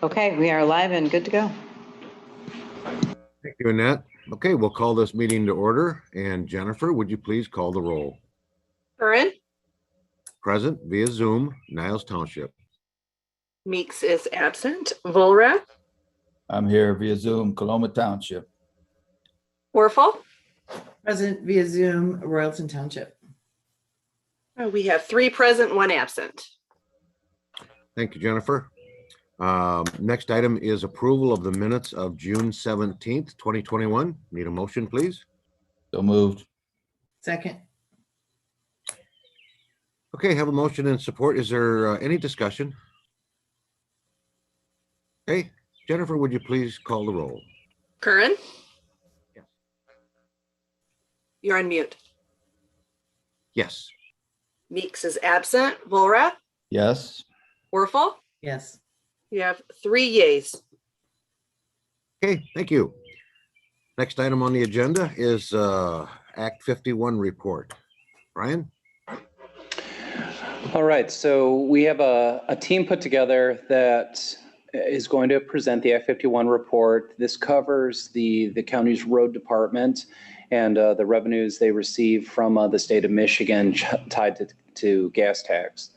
Okay, we are live and good to go. Thank you, Annette. Okay, we'll call this meeting to order. And Jennifer, would you please call the roll? Curran. Present via Zoom, Niles Township. Meeks is absent. Volrath. I'm here via Zoom, Coloma Township. Warfel. Present via Zoom, Royalton Township. We have 3 present, 1 absent. Thank you, Jennifer. Next item is approval of the minutes of June 17th, 2021. Need a motion, please? So moved. Second. Okay, have a motion and support. Is there any discussion? Okay, Jennifer, would you please call the roll? Curran. Yes. You're on mute. Yes. Meeks is absent. Volrath. Yes. Warfel. Yes. You have 3 yays. Okay, thank you. Next item on the agenda is Act 51 report. Brian? All right, so we have a team put together that is going to present the Act 51 report. This covers the county's road department and the revenues they receive from the state of Michigan tied to gas tax.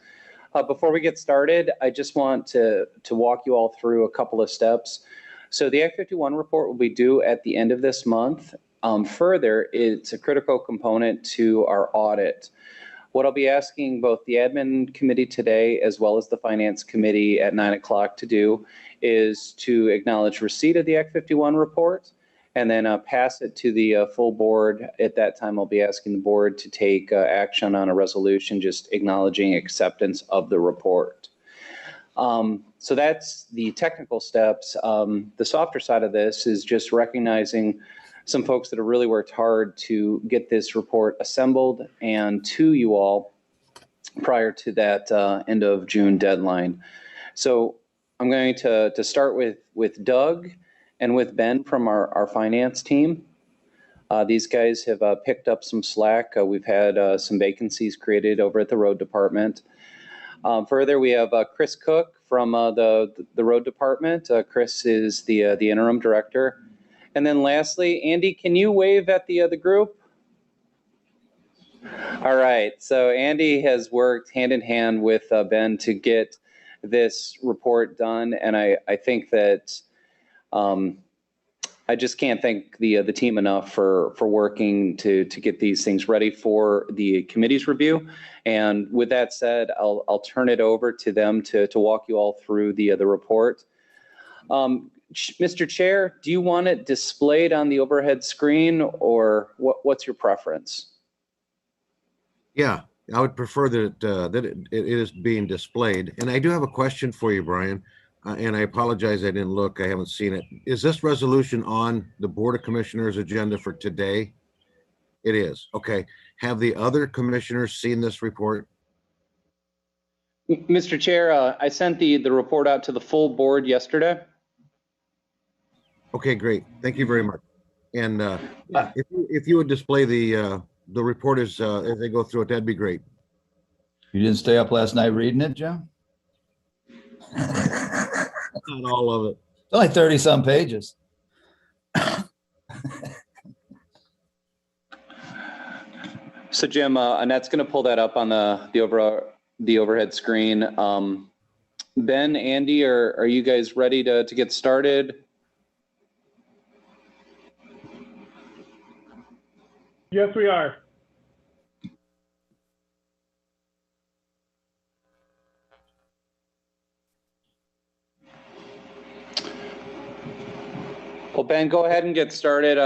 Before we get started, I just want to walk you all through a couple of steps. So the Act 51 report will be due at the end of this month. Further, it's a critical component to our audit. What I'll be asking both the admin committee today as well as the finance committee at 9 o'clock to do is to acknowledge receipt of the Act 51 report and then pass it to the full board. At that time, I'll be asking the board to take action on a resolution just acknowledging acceptance of the report. So that's the technical steps. The softer side of this is just recognizing some folks that have really worked hard to get this report assembled and to you all prior to that end of June deadline. So I'm going to start with Doug and with Ben from our finance team. These guys have picked up some slack. We've had some vacancies created over at the road department. Further, we have Chris Cook from the road department. Chris is the interim director. And then lastly, Andy, can you wave at the group? All right, so Andy has worked hand in hand with Ben to get this report done. And I think that I just can't thank the team enough for working to get these things ready for the committee's review. And with that said, I'll turn it over to them to walk you all through the report. Mr. Chair, do you want it displayed on the overhead screen or what's your preference? Yeah, I would prefer that it is being displayed. And I do have a question for you, Brian. And I apologize, I didn't look, I haven't seen it. Is this resolution on the Board of Commissioners agenda for today? It is, okay. Have the other commissioners seen this report? Mr. Chair, I sent the report out to the full board yesterday. Okay, great. Thank you very much. And if you would display the report as they go through it, that'd be great. You didn't stay up last night reading it, Jim? Not all of it. It's only 30 some pages. So Jim, Annette's going to pull that up on the overhead screen. Ben, Andy, are you guys ready to get started? Yes, we are. Well, Ben, go ahead and get started.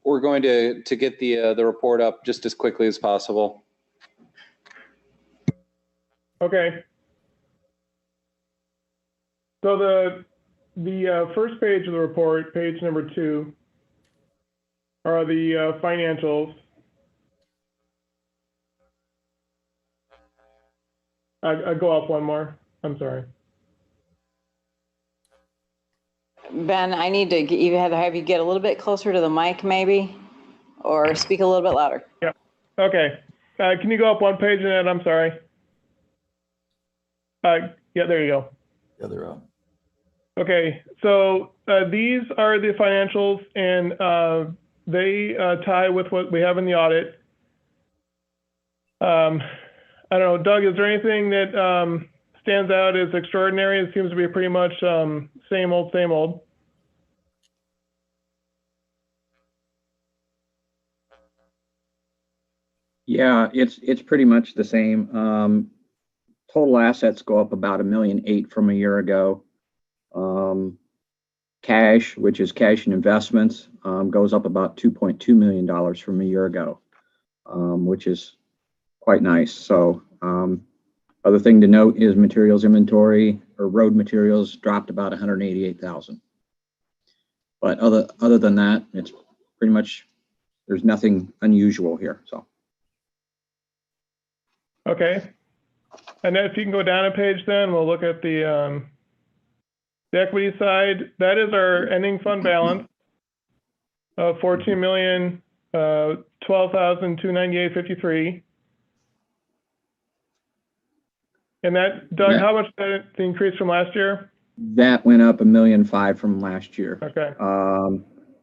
We're going to get the report up just as quickly as possible. Okay. So the first page of the report, page number 2, are the financials. I go up one more. I'm sorry. Ben, I need to have you get a little bit closer to the mic maybe, or speak a little bit louder. Yeah. Okay. Can you go up one page, Annette? I'm sorry. Yeah, there you go. The other up. Okay, so these are the financials, and they tie with what we have in the audit. I don't know, Doug, is there anything that stands out as extraordinary? It seems to be pretty much same old, same old. Yeah, it's pretty much the same. Total assets go up about 1.8 million from a year ago. Cash, which is cash and investments, goes up about $2.2 million from a year ago, which is quite nice. So, other thing to note is materials inventory or road materials dropped about 188,000. But other than that, it's pretty much, there's nothing unusual here. So. Okay. And then if you can go down a page, then we'll look at the equity side. That is our ending fund balance of 14,012,298.53. And that, Doug, how much did it increase from last year? That went up 1.5 million from last year. Okay.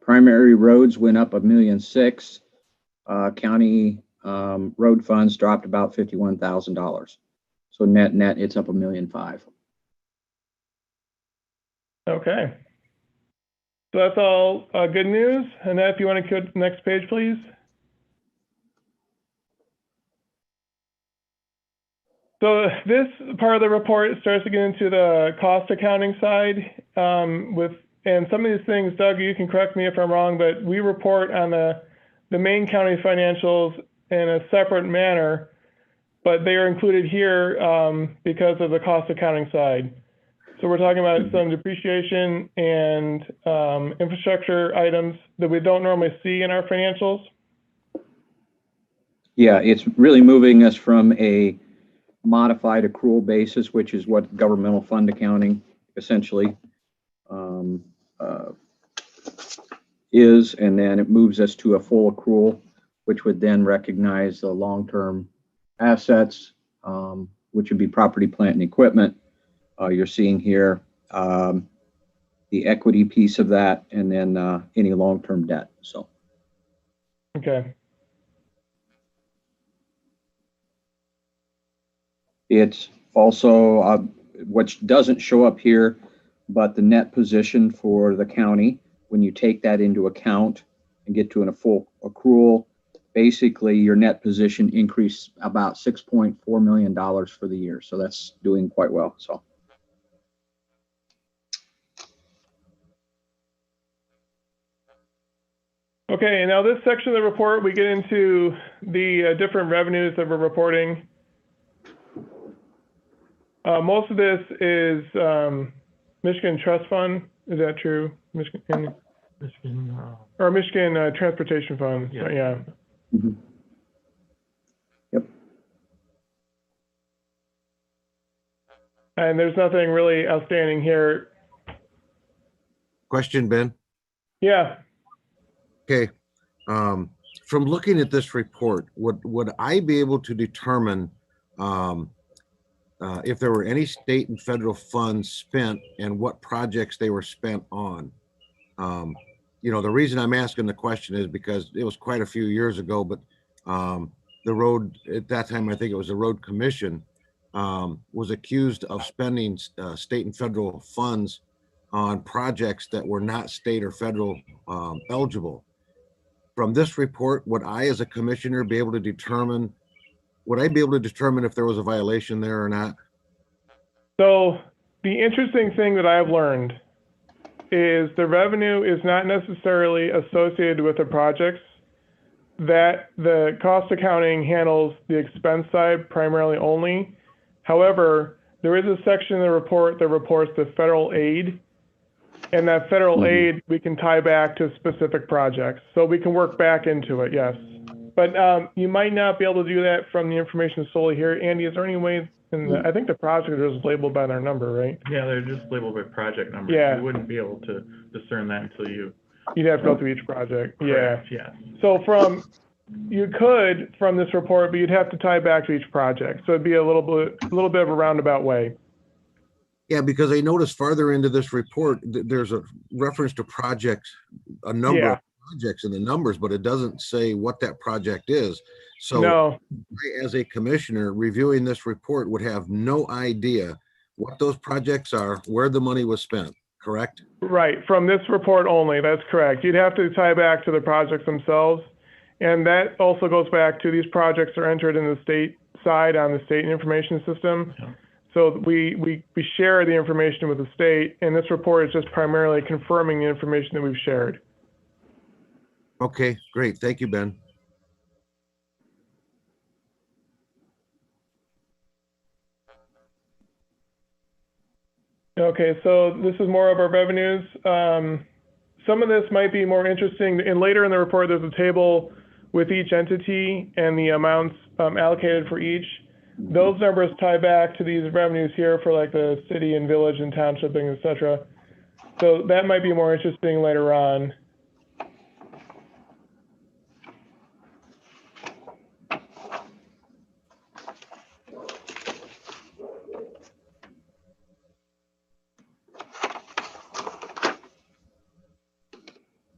Primary roads went up 1.6 million. County road funds dropped about $51,000. So net, it's up 1.5 million. Okay. So that's all good news. And then if you want to go to the next page, please. So this part of the report starts to get into the cost accounting side and some of these things, Doug, you can correct me if I'm wrong, but we report on the main county financials in a separate manner, but they are included here because of the cost accounting side. So we're talking about some depreciation and infrastructure items that we don't normally see in our financials. Yeah, it's really moving us from a modified accrual basis, which is what governmental fund accounting essentially is, and then it moves us to a full accrual, which would then recognize the long-term assets, which would be property, plant, and equipment. You're seeing here the equity piece of that, and then any long-term debt. So. Okay. It's also, which doesn't show up here, but the net position for the county, when you take that into account and get to a full accrual, basically your net position increased about $6.4 million for the year. So that's doing quite well. So. Okay, now this section of the report, we get into the different revenues that we're reporting. Most of this is Michigan Trust Fund. Is that true? Michigan or Michigan Transportation Fund. Yeah. Yeah. Mm-hmm. Yep. And there's nothing really outstanding here. Question, Ben? Yeah. Okay. From looking at this report, would I be able to determine if there were any state and federal funds spent and what projects they were spent on? You know, the reason I'm asking the question is because it was quite a few years ago, but the road at that time, I think it was the road commission, was accused of spending state and federal funds on projects that were not state or federal eligible. From this report, would I as a commissioner be able to determine, would I be able to determine if there was a violation there or not? So the interesting thing that I've learned is the revenue is not necessarily associated with the projects, that the cost accounting handles the expense side primarily only. However, there is a section in the report that reports the federal aid, and that federal aid we can tie back to specific projects. So we can work back into it, yes. But you might not be able to do that from the information solely here. Andy, is there any way, I think the project is labeled by their number, right? Yeah, they're just labeled by project number. Yeah. You wouldn't be able to discern that until you. You'd have to go through each project. Correct, Yeah. yes. So you could from this report, but you'd have to tie back to each project. So it'd be a little bit of a roundabout way. Yeah, because I noticed farther into this report, there's a reference to projects, a number Yeah. of projects in the numbers, but it doesn't say what that project is. So No, I, as a commissioner reviewing this report, would have no idea what those projects are, where the money was spent, correct? right, from this report only, that's correct. You'd have to tie back to the projects themselves. And that also goes back to these projects are entered in the state side on the state information system. Yeah. So we share the information with the state, and this report is just primarily confirming the information that we've shared. Okay, great. Thank you, Ben. Okay, so this is more of our revenues. Some of this might be more interesting, and later in the report, there's a table with each entity and the amounts allocated for each. Those numbers tie back to these revenues here for like the city and village and townshiping, et cetera. So that might be more interesting later on.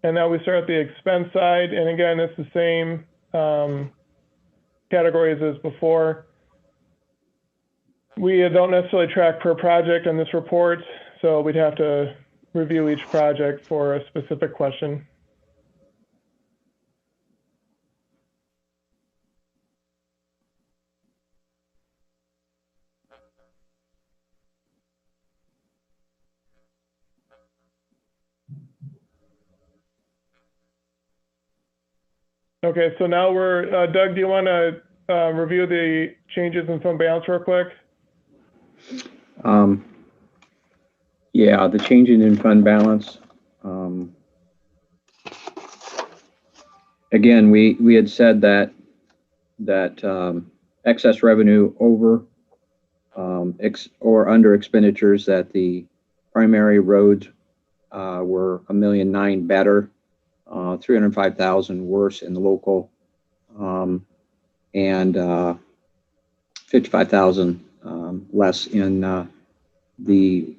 And now we start at the expense side, and again, it's the same categories as before. We don't necessarily track per project on this report, so we'd have to review each project for a specific question. Okay, so now we're, Doug, do you want to review the changes in fund balance real quick? Yeah, the changing in fund balance. Again, we had said that excess revenue over or under expenditures, that the primary roads were $1.9 million better, 305,000 worse in the local, and 55,000 less in the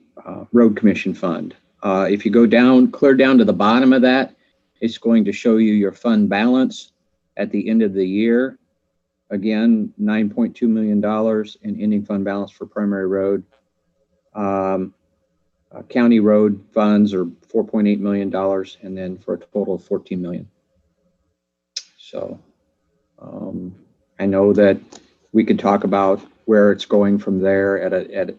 road commission fund. If you go down, clear down to the bottom of that, it's going to show you your fund balance at the end of the year. Again, $9.2 million in ending fund balance for primary road. County road funds are $4.8 million, and then for a total of $14 million. So I know that we could talk about where it's going from there at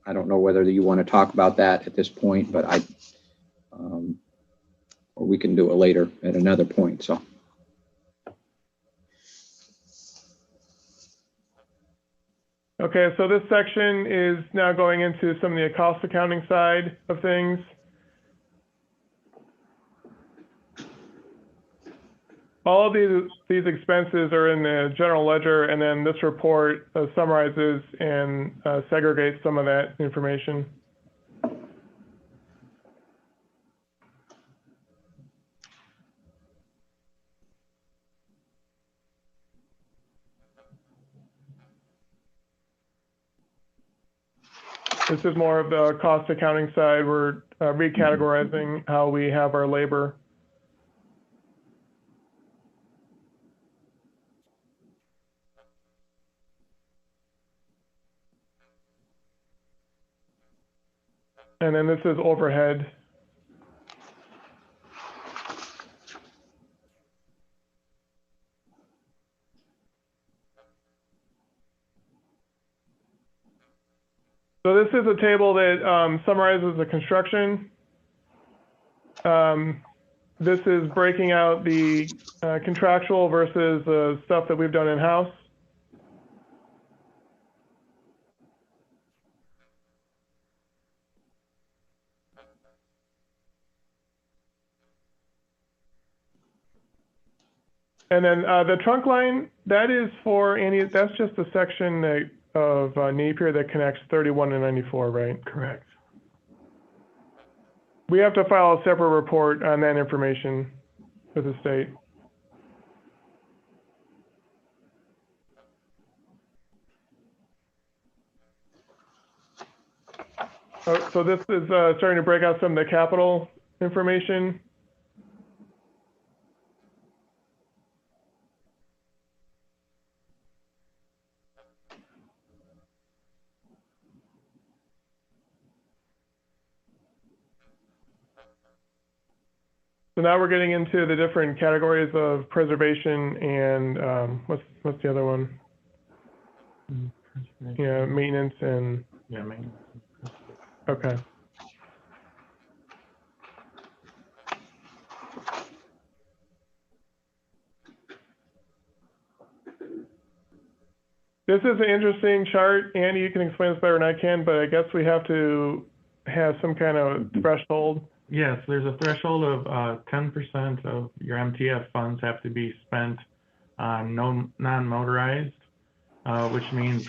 I don't know whether you want to talk about that at this point, but or we can do it later at another point. So. Okay, so this section is now going into some of the cost accounting side of things. All of these expenses are in the general ledger, and then this report summarizes and segregates some of that information. This is more of the cost accounting side. We're recategorizing how we have our labor. And then this is overhead. So this is a table that summarizes the construction. This is breaking out the contractual versus the stuff that we've done in-house. And then the trunk line, that is for any, that's just a section that, of Napier that connects 31 and 94, right? Correct. We have to file a separate report on that information with the state. So this is starting to break out some of the capital information. So now we're getting into the different categories of preservation and what's the other one? Yeah, maintenance and, Yeah, maintenance. okay. This is an interesting chart. Andy, you can explain this better than I can, but I guess we have to have some kind of threshold. Yes, there's a threshold of 10% of your MTF funds have to be spent on non-motorized, which means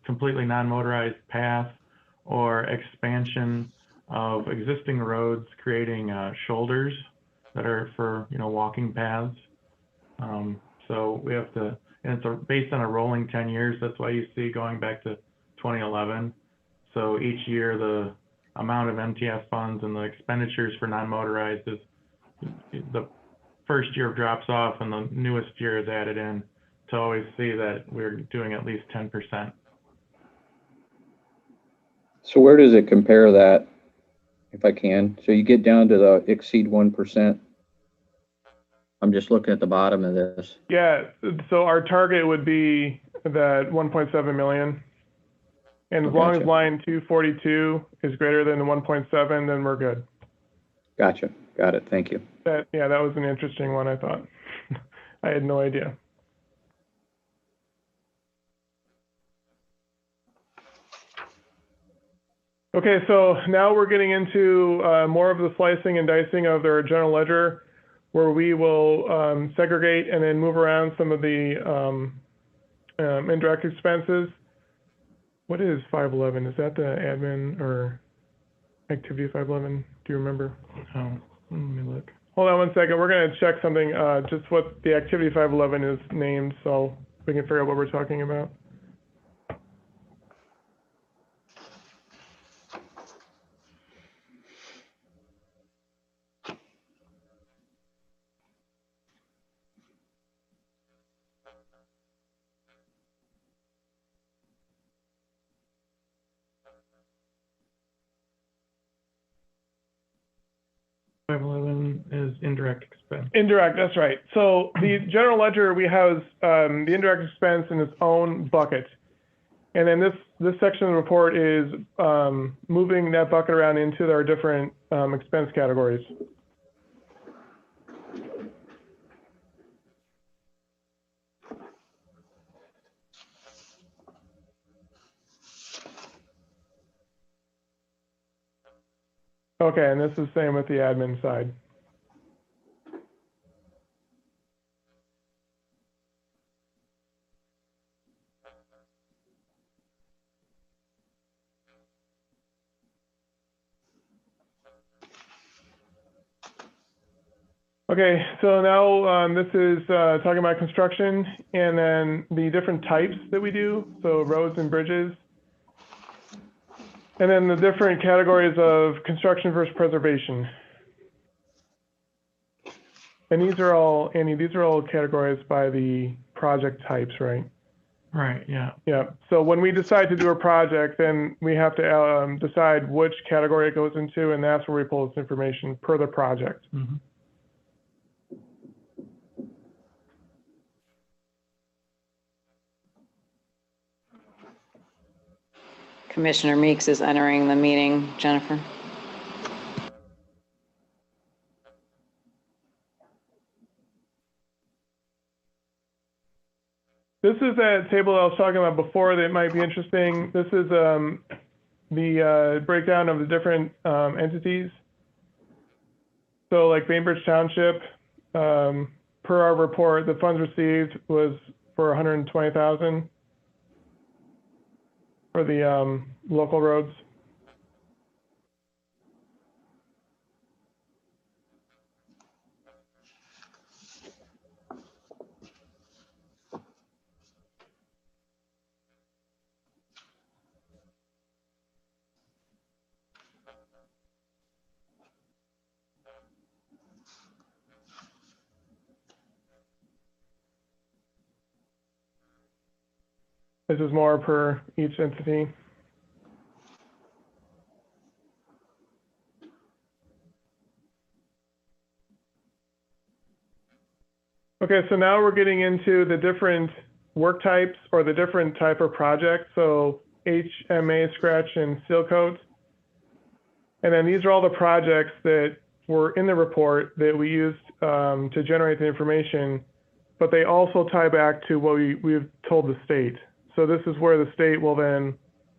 completely non-motorized path or expansion of existing roads, creating shoulders that are for walking paths. So we have to, and it's based on a rolling 10 years. That's why you see going back to 2011. So each year the amount of MTF funds and the expenditures for non-motorized is the first year drops off and the newest year is added in to always see that we're doing at least 10%. So where does it compare that, if I can? So you get down to the exceed 1%. I'm just looking at the bottom of this. Yeah, so our target would be that 1.7 million. And as long as Gotcha. line 242 is greater than the 1.7, then we're good. Gotcha. Got it. Thank you. That was an interesting one, I thought. I had no idea. Okay, so now we're getting into more of the slicing and dicing of their general ledger, where we will segregate and then move around some of the indirect expenses. What is 511? Is that the admin or activity 511? Do you remember? Oh, let me look. Hold on one second. We're going to check something, just what the activity 511 is named, so we can figure out what we're talking about. Is indirect expense. Indirect, that's right. So the general ledger, we have the indirect expense in its own bucket. And then this section of the report is moving that bucket around into our different expense categories. Okay, and this is the same with the admin side. Okay, so now this is talking about construction and then the different types that we do, so roads and bridges. And then the different categories of construction versus preservation. And these are all, Andy, these are all categorized by the project types, right? Right, yeah. Yeah, so when we decide to do a project, then we have to decide which category it goes into, and that's where we pull this information per the project. Mm-hmm. Commissioner Meeks is entering the meeting, Jennifer. This is that table I was talking about before that might be interesting. This is the breakdown of the different entities. So like Bainbridge Township, per our report, the funds received was for 120,000 for the local roads. This is more per each entity. Okay, so now we're getting into the different work types or the different type of projects. So HMA, scratch, and seal coat. And then these are all the projects that were in the report that we used to generate the information, but they also tie back to what we've told the state. So this is where the state will then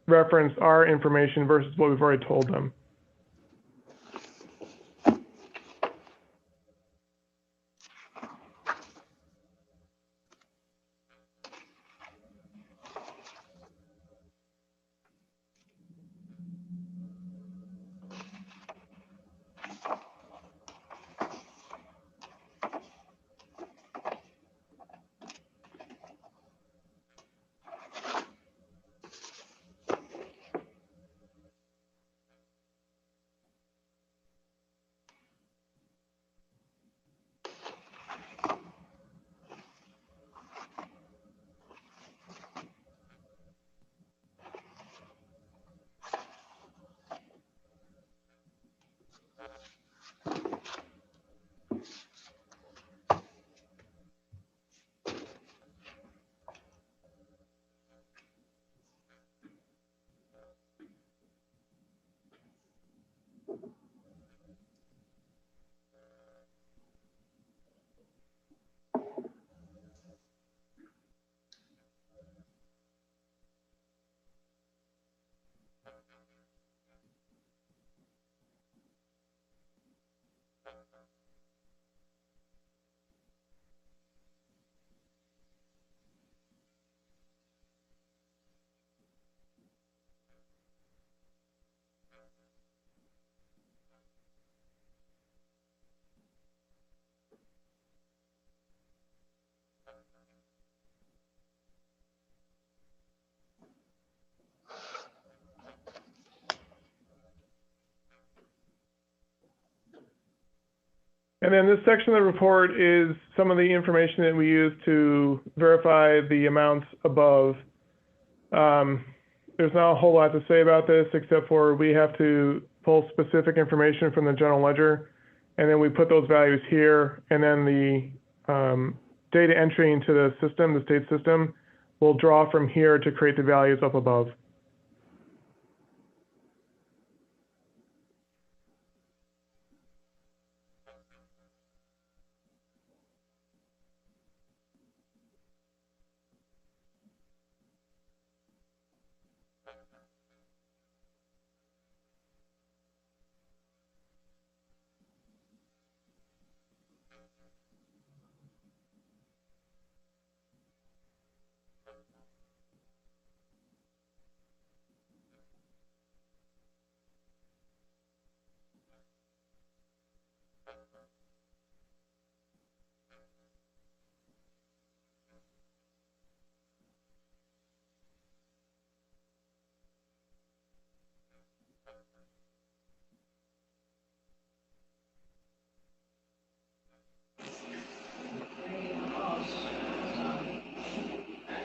reference our information versus what we've already told them. And then this section of the report is some of the information that we use to verify the amounts above. There's not a whole lot to say about this except for we have to pull specific information from the general ledger, and then we put those values here, and then the data entry into the system, the state system, will draw from here to create the values up above.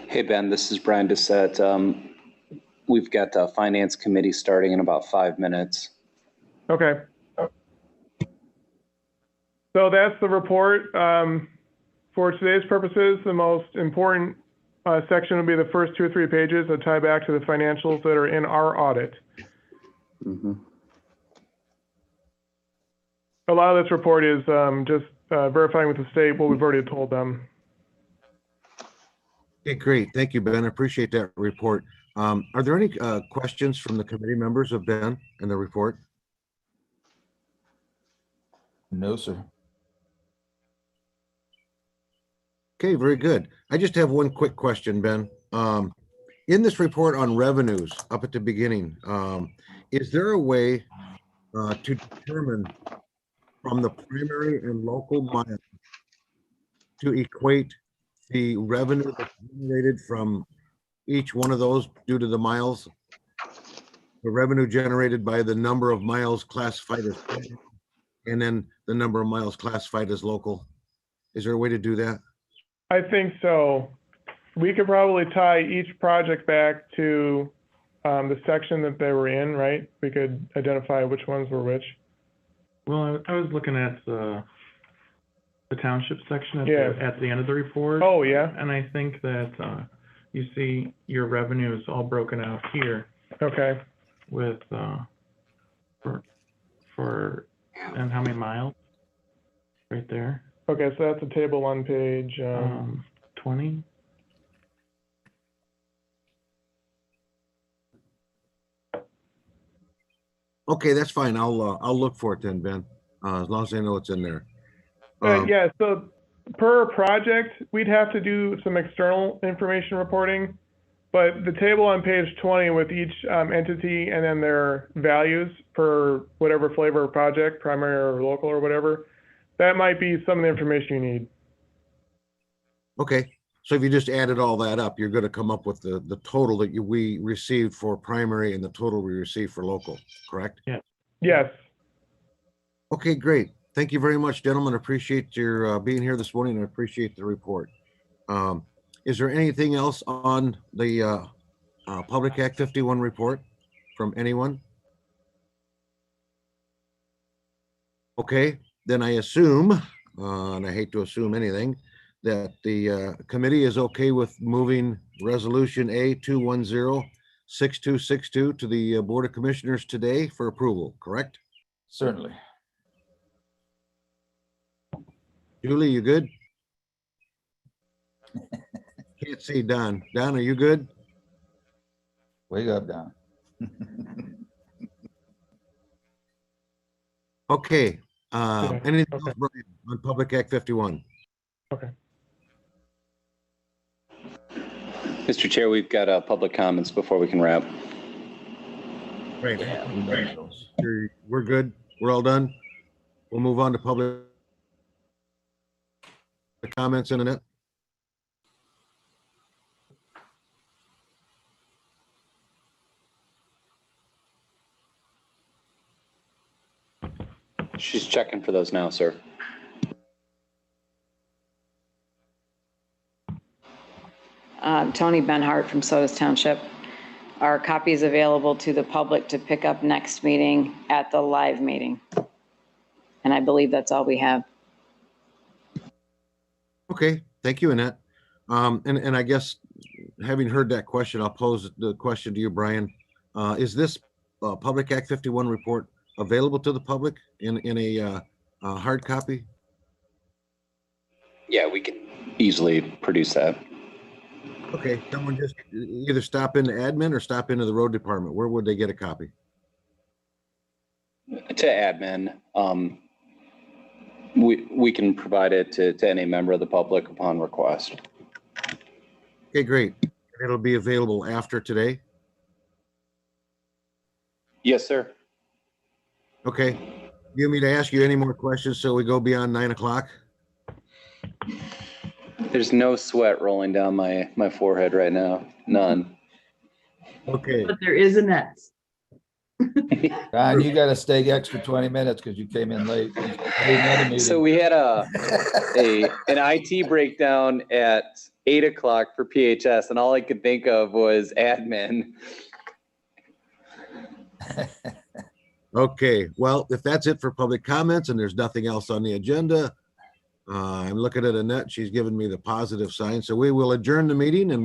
Hey, Ben, this is Brian Bissett. We've got the Finance Committee starting in about 5 minutes. Okay. So that's the report. For today's purposes, the most important section will be the first 2 or 3 pages that tie back to the financials that are in our audit. Mhm. A lot of this report is just verifying with the state what we've already told them. Okay, great. Thank you, Ben. I appreciate that report. Are there any questions from the committee members of Ben and the report? No, sir. Okay, very good. I just have one quick question, Ben. In this report on revenues up at the beginning, is there a way to determine from the primary and local mile to equate the revenue that's generated from each one of those due to the miles? The revenue generated by the number of miles classified as primary, and then the number of miles classified as local. Is there a way to do that? I think so. we could probably tie each project back to the section that they were in, right? We could identify which ones were which. Well, I was looking at the township section at, Yeah. at the end of the report. Oh, yeah, And I think that you see your revenues all broken out here okay. with for and how many miles? Right there. Okay, so that's a table on page, 20. Okay, that's fine. I'll look for it then, Ben, as long as I know it's in there. yeah, so per project, we'd have to do some external information reporting, but the table on page 20 with each entity and then their values per whatever flavor of project, primary or local or whatever, that might be some of the information you need. Okay, so if you just added all that up, you're going to come up with the total that we received for primary and the total we received for local, correct? Yes. Okay, great. Thank you very much, gentlemen. Appreciate your being here this morning and appreciate the report. Is there anything else on the Public Act 51 report from anyone? Okay, then I assume, and I hate to assume anything, that the committee is okay with moving Resolution A-210-6262 to the Board of Commissioners today for approval, correct? Certainly. Julie, you good? Can't see Don. Don, are you good? Wake up, Don. Okay. Okay, Anything okay. else, Brian, on Public Act 51? Okay. Mr. Chair, we've got public comments before we can wrap. Great. Yeah, we love those. We're good. We're all done. We'll move on to public comments in a minute. She's checking for those now, sir. Tony Benhart from Sodas Township. Are copies available to the public to pick up next meeting at the live meeting? And I believe that's all we have. Okay, thank you, Annette. And I guess having heard that question, I'll pose the question to you, Brian. Is this Public Act 51 report available to the public in a hard copy? Yeah, we can easily produce that. Okay, someone just either stop into admin or stop into the road department. Where would they get a copy? To admin, we can provide it to any member of the public upon request. Okay, great. It'll be available after today? Yes, sir. Okay. You want me to ask you any more questions so we go beyond 9 o'clock? There's no sweat rolling down my forehead right now. None. Okay. But there is a next. Don, you got to stay extra 20 minutes because you came in late. Another meeting. So we had an IT breakdown at 8 o'clock for PHS, and all I could think of was admin. Okay, well, if that's it for public comments and there's nothing else on the agenda, I'm looking at Annette. She's given me the positive sign. So we will adjourn the meeting and